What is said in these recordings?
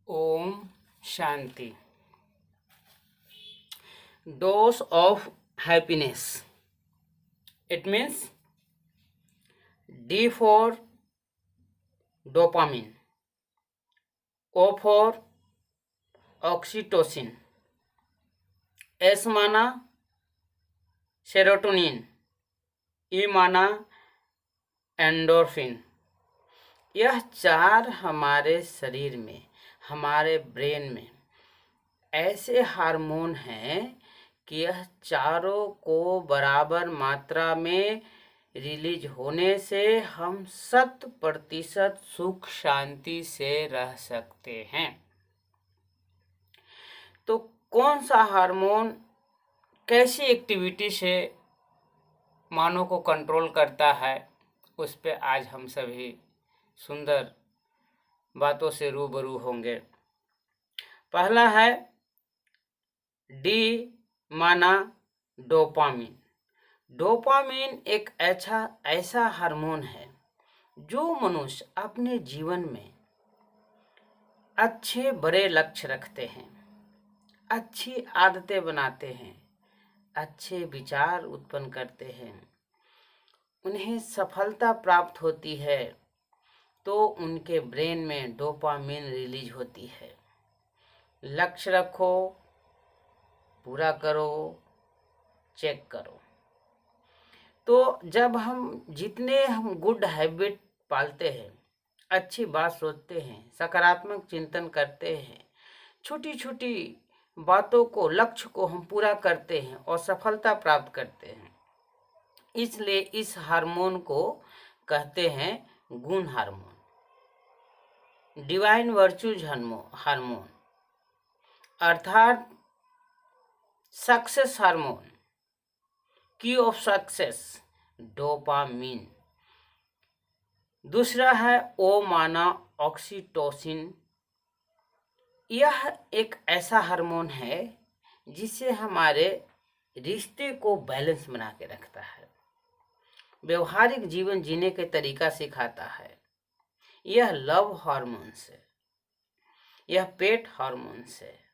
ओम शांति। Dose of happiness. It means D for dopamine, O for oxytocin, S माना serotonin, E माना endorphin. यह चार हमारे शरीर में, हमारे ब्रेन में ऐसे हार्मोन हैं कि यह चारों को बराबर मात्रा में रिलीज होने से हम 100% सुख शांति से रह सकते हैं। तो कौन सा हार्मोन कैसी एक्टिविटी से मानव को कंट्रोल करता है, उस पे आज हम सभी सुंदर बातों से रूबरू होंगे। पहला है डी माना डोपामिन। डोपामिन एक ऐसा हार्मोन है जो मनुष्य अपने जीवन में अच्छे बड़े लक्ष्य रखते हैं, अच्छी आदतें बनाते हैं, अच्छे विचार उत्पन्न करते हैं, उन्हें सफलता प्राप्त होती है तो उनके ब्रेन में डोपामिन रिलीज होती है। लक्ष्य रखो, पूरा करो, चेक करो। तो जब जितने हम गुड हैबिट पालते हैं, अच्छी बात सोचते हैं, सकारात्मक चिंतन करते हैं, छोटी छोटी बातों को, लक्ष्य को हम पूरा करते हैं और सफलता प्राप्त करते हैं, इसलिए इस हार्मोन को कहते हैं गुण हार्मोन, डिवाइन वर्च्यूज हार्मोन, अर्थात सक्सेस हार्मोन, की ऑफ सक्सेस, डोपामिन। दूसरा है ओ माना ऑक्सीटोसिन। यह एक ऐसा हार्मोन है जिसे हमारे रिश्ते को बैलेंस बना के रखता है, व्यवहारिक जीवन जीने के तरीका सिखाता है। यह लव हार्मोन से, यह पेट हार्मोन से।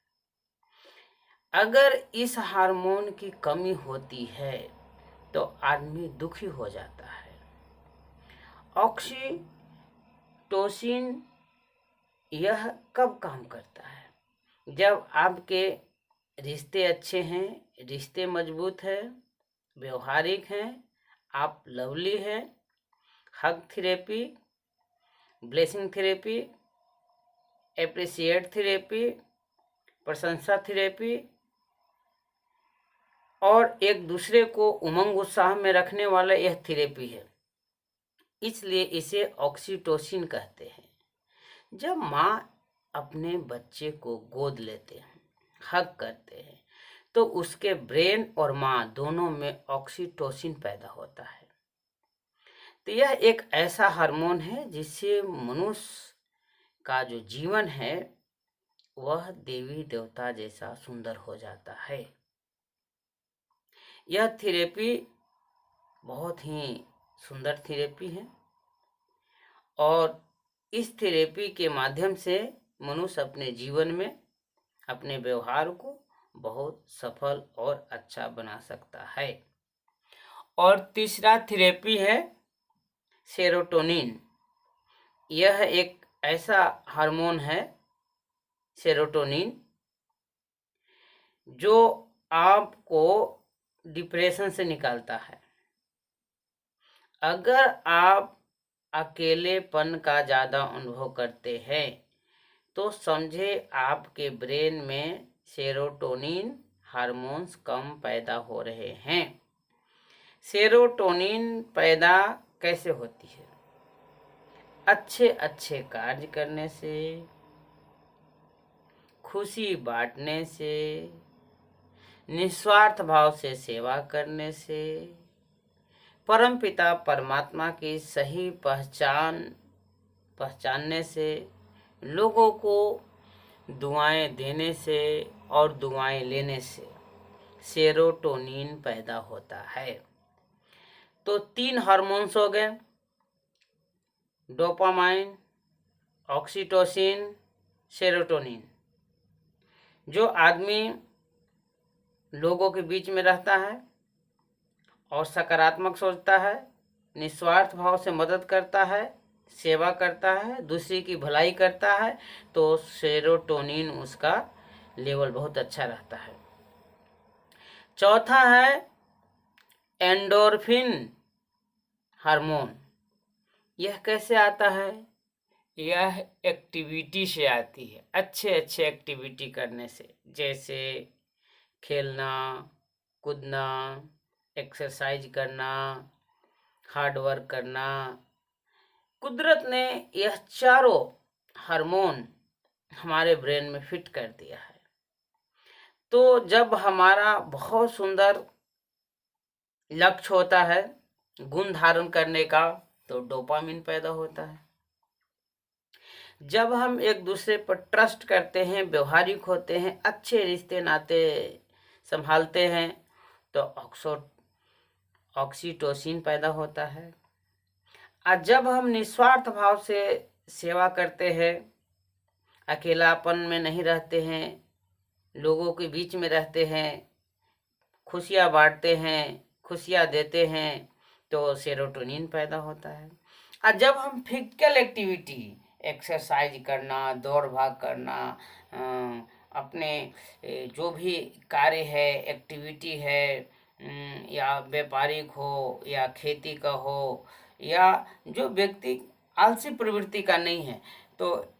अगर इस हार्मोन की कमी होती है तो आदमी दुखी हो जाता है। ऑक्सीटोसिन यह कब काम करता है? जब आपके रिश्ते अच्छे हैं, रिश्ते मजबूत हैं, व्यवहारिक हैं, आप लवली हैं, hug therapy, blessing therapy, appreciate therapy, प्रशंसा थेरेपी और एक दूसरे को उमंग उत्साह में रखने वाला यह थेरेपी है, इसलिए इसे ऑक्सीटोसिन कहते हैं। जब माँ अपने बच्चे को गोद लेते हैं, हग करते हैं, तो उसके ब्रेन और माँ दोनों में ऑक्सीटोसिन पैदा होता है। तो यह एक ऐसा हार्मोन है जिससे मनुष्य का जो जीवन है वह देवी देवता जैसा सुंदर हो जाता है। यह थेरेपी बहुत ही सुंदर थेरेपी है और इस थेरेपी के माध्यम से मनुष्य अपने जीवन में अपने व्यवहार को बहुत सफल और अच्छा बना सकता है। और तीसरा थेरेपी है सेरोटोनिन। यह एक ऐसा हार्मोन है सेरोटोनिन जो आपको डिप्रेशन से निकालता है। अगर आप अकेलेपन का ज़्यादा अनुभव करते हैं तो समझे आपके ब्रेन में सेरोटोनिन हार्मोन्स कम पैदा हो रहे हैं। सेरोटोनिन पैदा कैसे होती है? अच्छे अच्छे कार्य करने से, खुशी बांटने से, निस्वार्थ भाव से सेवा करने से, परमपिता परमात्मा की सही पहचानने से, लोगों को दुआएं देने से और दुआएं लेने से सेरोटोनिन पैदा होता है। तो 3 हार्मोन्स हो गए, डोपामाइन, ऑक्सीटोसिन, सेरोटोनिन। जो आदमी लोगों के बीच में रहता है और सकारात्मक सोचता है, निस्वार्थ भाव से मदद करता है, सेवा करता है, दूसरे की भलाई करता है, तो सेरोटोनिन उसका लेवल बहुत अच्छा रहता है। चौथा है एंडोर्फिन हार्मोन। यह कैसे आता है? यह एक्टिविटी से आती है, अच्छे अच्छे एक्टिविटी करने से, जैसे खेलना, कूदना, एक्सरसाइज करना, हार्ड वर्क करना। कुदरत ने यह चारों हार्मोन हमारे ब्रेन में फिट कर दिया है। तो जब हमारा बहुत सुंदर लक्ष्य होता है गुण धारण करने का, तो डोपामिन पैदा होता है। जब हम एक दूसरे पर ट्रस्ट करते हैं, व्यवहारिक होते हैं, अच्छे रिश्ते नाते संभालते हैं, तो ऑक्सीटोसिन पैदा होता है। और जब हम निस्वार्थ भाव से सेवा करते हैं, अकेलापन में नहीं रहते हैं, लोगों के बीच में रहते हैं, खुशियाँ बांटते हैं, खुशियाँ देते हैं, तो सेरोटोनिन पैदा होता है। और जब हम फिजिकल एक्टिविटी, एक्सरसाइज करना, दौड़ भाग करना, अपने जो भी कार्य है, एक्टिविटी है, या व्यापारिक हो या खेती का हो, या जो व्यक्ति आलसी प्रवृत्ति का नहीं है, तो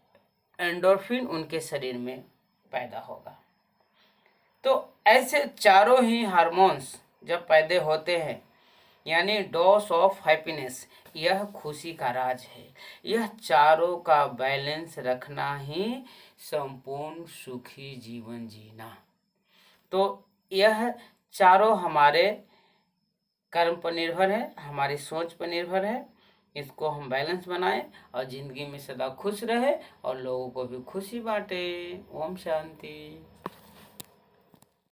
एंडोर्फिन उनके शरीर में पैदा होगा। तो ऐसे चारों ही हार्मोन्स जब पैदा होते हैं, यानी डोज ऑफ हैप्पीनेस, यह खुशी का राज है। यह चारों का बैलेंस रखना ही संपूर्ण सुखी जीवन जीना। तो यह चारों हमारे कर्म पर निर्भर है, हमारी सोच पर निर्भर है। इसको हम बैलेंस बनाएं और जिंदगी में सदा खुश रहे और लोगों को भी खुशी बांटे। ओम शांति।